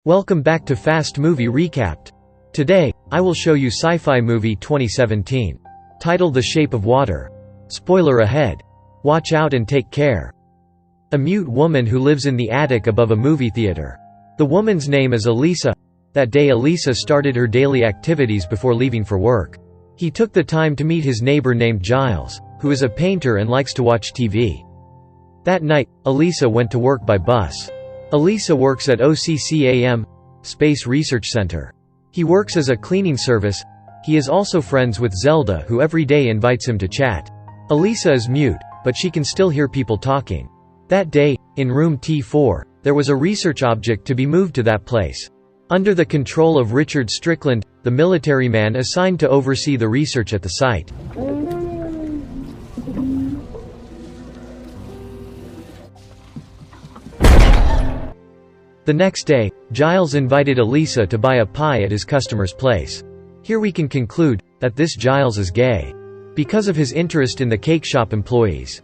Welcome back to Fast Movie Recapped. Today, I will show you sci-fi movie 2017. Titled The Shape of Water. Spoiler ahead. Watch out and take care. A mute woman who lives in the attic above a movie theater. The woman's name is Elisa. That day Elisa started her daily activities before leaving for work. He took the time to meet his neighbor named Giles, who is a painter and likes to watch TV. That night, Elisa went to work by bus. Elisa works at OCCAM, Space Research Center. He works as a cleaning service. He is also friends with Zelda, who every day invites him to chat. Elisa is mute, but she can still hear people talking. That day, in room T4, there was a research object to be moved to that place. Under the control of Richard Strickland, the military man assigned to oversee the research at the site. The next day, Giles invited Elisa to buy a pie at his customer's place. Here we can conclude that this Giles is gay, because of his interest in the cake shop employees.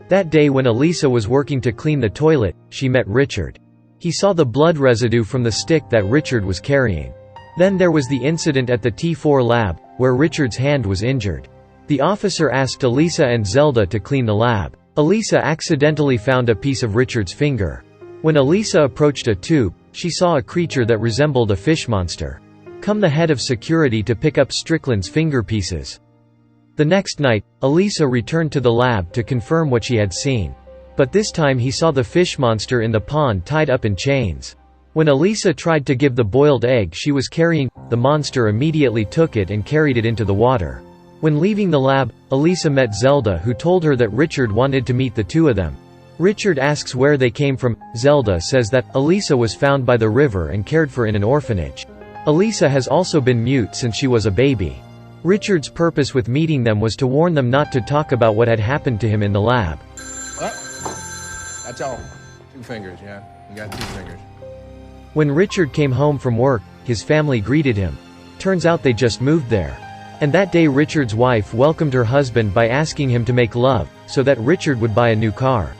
That day when Elisa was working to clean the toilet, she met Richard. He saw the blood residue from the stick that Richard was carrying. Then there was the incident at the T4 lab, where Richard's hand was injured. The officer asked Elisa and Zelda to clean the lab. Elisa accidentally found a piece of Richard's finger. When Elisa approached a tube, she saw a creature that resembled a fish monster. Come the head of security to pick up Strickland's finger pieces. The next night, Elisa returned to the lab to confirm what she had seen. But this time he saw the fish monster in the pond tied up in chains. When Elisa tried to give the boiled egg she was carrying, the monster immediately took it and carried it into the water. When leaving the lab, Elisa met Zelda, who told her that Richard wanted to meet the two of them. Richard asks where they came from. Zelda says that Elisa was found by the river and cared for in an orphanage. Elisa has also been mute since she was a baby. Richard's purpose with meeting them was to warn them not to talk about what had happened to him in the lab. Well, that's all. 2 fingers, yeah. You got 2 fingers. When Richard came home from work, his family greeted him. Turns out they just moved there. And that day Richard's wife welcomed her husband by asking him to make love, so that Richard would buy a new car.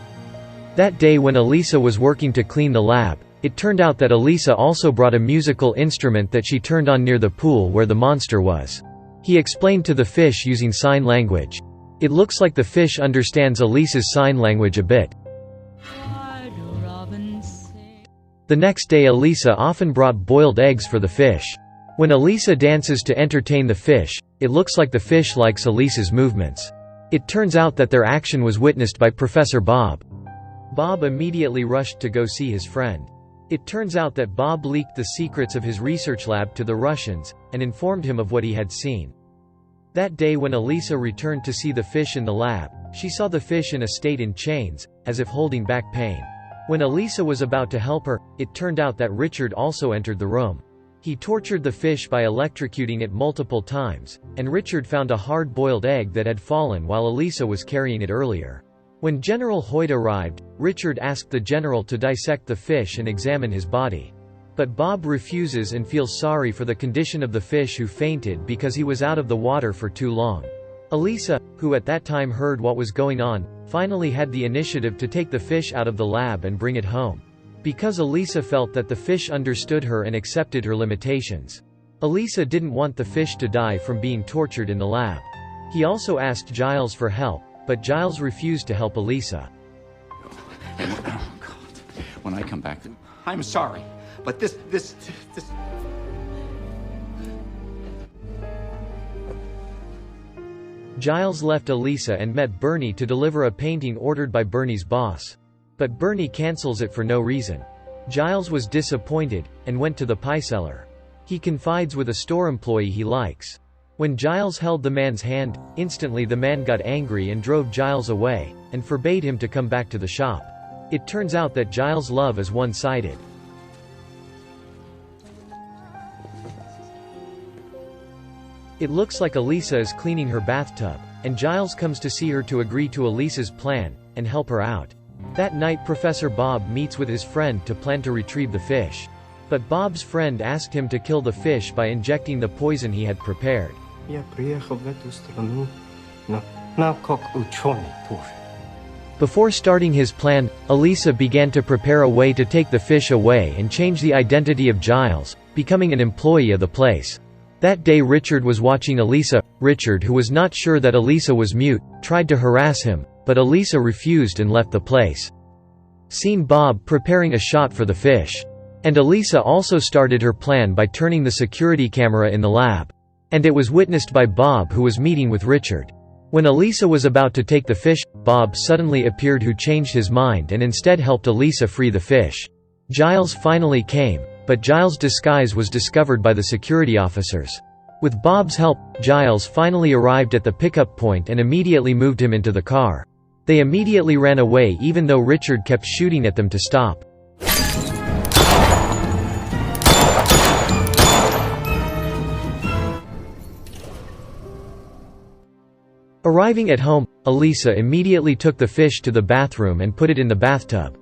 That day when Elisa was working to clean the lab, it turned out that Elisa also brought a musical instrument that she turned on near the pool where the monster was. He explained to the fish using sign language. It looks like the fish understands Elisa's sign language a bit. The next day Elisa often brought boiled eggs for the fish. When Elisa dances to entertain the fish, it looks like the fish likes Elisa's movements. It turns out that their action was witnessed by Professor Bob. Bob immediately rushed to go see his friend. It turns out that Bob leaked the secrets of his research lab to the Russians, and informed him of what he had seen. That day when Elisa returned to see the fish in the lab, she saw the fish in a state in chains, as if holding back pain. When Elisa was about to help her, it turned out that Richard also entered the room. He tortured the fish by electrocuting it multiple times, and Richard found a hard-boiled egg that had fallen while Elisa was carrying it earlier. When General Hoyt arrived, Richard asked the general to dissect the fish and examine his body. But Bob refuses and feels sorry for the condition of the fish who fainted because he was out of the water for too long. Elisa, who at that time heard what was going on, finally had the initiative to take the fish out of the lab and bring it home. Because Elisa felt that the fish understood her and accepted her limitations. Elisa didn't want the fish to die from being tortured in the lab. He also asked Giles for help, but Giles refused to help Elisa. Oh, God. When I come back, I'm sorry, but this... Giles left Elisa and met Bernie to deliver a painting ordered by Bernie's boss. But Bernie cancels it for no reason. Giles was disappointed, and went to the pie seller. He confides with a store employee he likes. When Giles held the man's hand, instantly the man got angry and drove Giles away, and forbade him to come back to the shop. It turns out that Giles' love is one-sided. It looks like Elisa is cleaning her bathtub, and Giles comes to see her to agree to Elisa's plan, and help her out. That night Professor Bob meets with his friend to plan to retrieve the fish. But Bob's friend asked him to kill the fish by injecting the poison he had prepared. Я приехал в эту страну на как ученый тоже. Before starting his plan, Elisa began to prepare a way to take the fish away and change the identity of Giles, becoming an employee of the place. That day Richard was watching Elisa. Richard, who was not sure that Elisa was mute, tried to harass him, but Elisa refused and left the place. Seen Bob preparing a shot for the fish. And Elisa also started her plan by turning the security camera in the lab. And it was witnessed by Bob, who was meeting with Richard. When Elisa was about to take the fish, Bob suddenly appeared, who changed his mind and instead helped Elisa free the fish. Giles finally came, but Giles' disguise was discovered by the security officers. With Bob's help, Giles finally arrived at the pickup point and immediately moved him into the car. They immediately ran away even though Richard kept shooting at them to stop. Arriving at home, Elisa immediately took the fish to the bathroom and put it in the bathtub.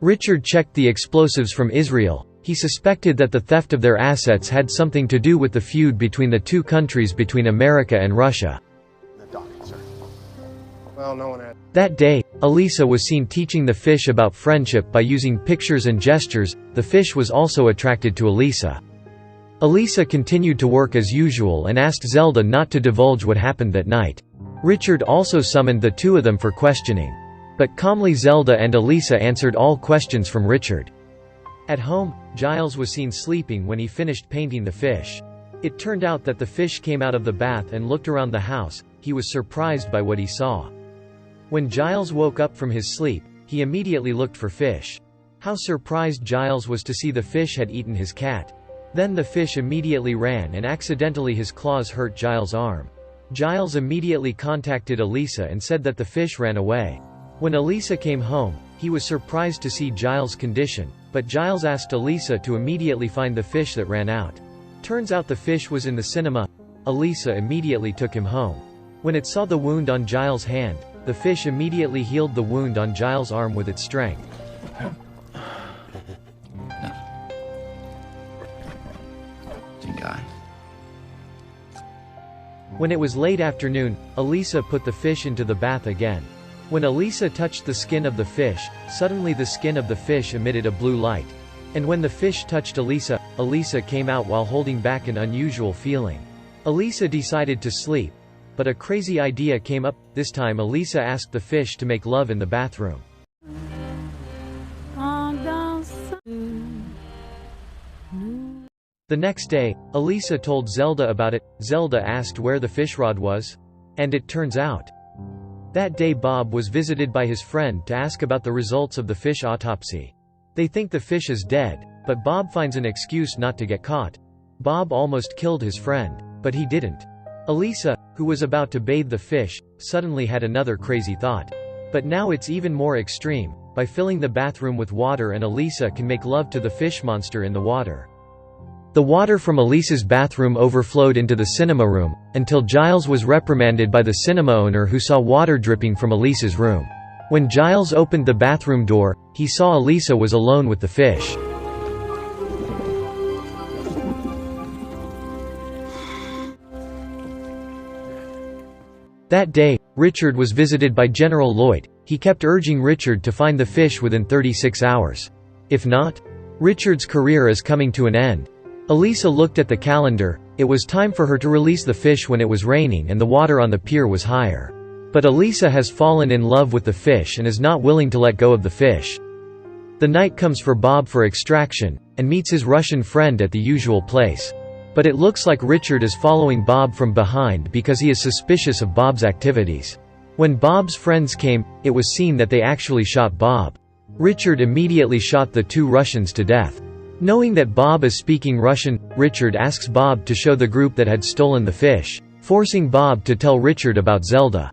Richard checked the explosives from Israel. He suspected that the theft of their assets had something to do with the feud between the two countries, between America and Russia. Well, no one had. That day, Elisa was seen teaching the fish about friendship by using pictures and gestures. The fish was also attracted to Elisa. Elisa continued to work as usual and asked Zelda not to divulge what happened that night. Richard also summoned the two of them for questioning. But calmly Zelda and Elisa answered all questions from Richard. At home, Giles was seen sleeping when he finished painting the fish. It turned out that the fish came out of the bath and looked around the house. He was surprised by what he saw. When Giles woke up from his sleep, he immediately looked for fish. How surprised Giles was to see the fish had eaten his cat. Then the fish immediately ran and accidentally his claws hurt Giles' arm. Giles immediately contacted Elisa and said that the fish ran away. When Elisa came home, he was surprised to see Giles' condition, but Giles asked Elisa to immediately find the fish that ran out. Turns out the fish was in the cinema. Elisa immediately took him home. When it saw the wound on Giles' hand, the fish immediately healed the wound on Giles' arm with its strength. When it was late afternoon, Elisa put the fish into the bath again. When Elisa touched the skin of the fish, suddenly the skin of the fish emitted a blue light. And when the fish touched Elisa, Elisa came out while holding back an unusual feeling. Elisa decided to sleep. But a crazy idea came up. This time Elisa asked the fish to make love in the bathroom. The next day, Elisa told Zelda about it. Zelda asked where the fish rod was. And it turns out. That day Bob was visited by his friend to ask about the results of the fish autopsy. They think the fish is dead, but Bob finds an excuse not to get caught. Bob almost killed his friend, but he didn't. Elisa, who was about to bathe the fish, suddenly had another crazy thought. But now it's even more extreme, by filling the bathroom with water, and Elisa can make love to the fish monster in the water. The water from Elisa's bathroom overflowed into the cinema room, until Giles was reprimanded by the cinema owner, who saw water dripping from Elisa's room. When Giles opened the bathroom door, he saw Elisa was alone with the fish. That day, Richard was visited by General Lloyd. He kept urging Richard to find the fish within 36 hours. If not, Richard's career is coming to an end. Elisa looked at the calendar. It was time for her to release the fish when it was raining and the water on the pier was higher. But Elisa has fallen in love with the fish and is not willing to let go of the fish. The night comes for Bob for extraction, and meets his Russian friend at the usual place. But it looks like Richard is following Bob from behind because he is suspicious of Bob's activities. When Bob's friends came, it was seen that they actually shot Bob. Richard immediately shot the two Russians to death. Knowing that Bob is speaking Russian, Richard asks Bob to show the group that had stolen the fish, forcing Bob to tell Richard about Zelda.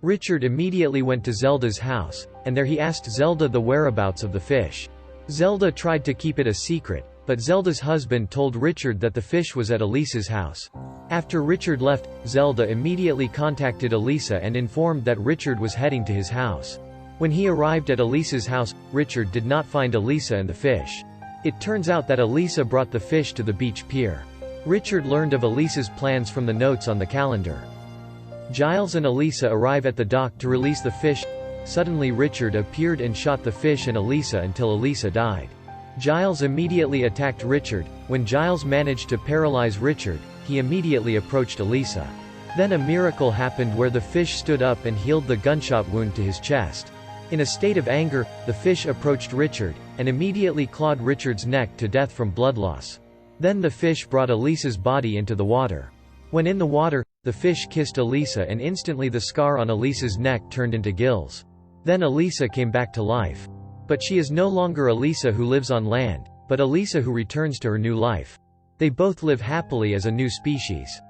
Richard immediately went to Zelda's house, and there he asked Zelda the whereabouts of the fish. Zelda tried to keep it a secret, but Zelda's husband told Richard that the fish was at Elisa's house. After Richard left, Zelda immediately contacted Elisa and informed that Richard was heading to his house. When he arrived at Elisa's house, Richard did not find Elisa and the fish. It turns out that Elisa brought the fish to the beach pier. Richard learned of Elisa's plans from the notes on the calendar. Giles and Elisa arrive at the dock to release the fish. Suddenly Richard appeared and shot the fish and Elisa until Elisa died. Giles immediately attacked Richard. When Giles managed to paralyze Richard, he immediately approached Elisa. Then a miracle happened where the fish stood up and healed the gunshot wound to his chest. In a state of anger, the fish approached Richard, and immediately clawed Richard's neck to death from blood loss. Then the fish brought Elisa's body into the water. When in the water, the fish kissed Elisa and instantly the scar on Elisa's neck turned into gills. Then Elisa came back to life. But she is no longer Elisa who lives on land, but Elisa who returns to her new life. They both live happily as a new species.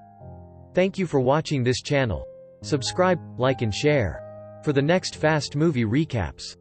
Thank you for watching this channel. Subscribe, like and share. For the next fast movie recaps.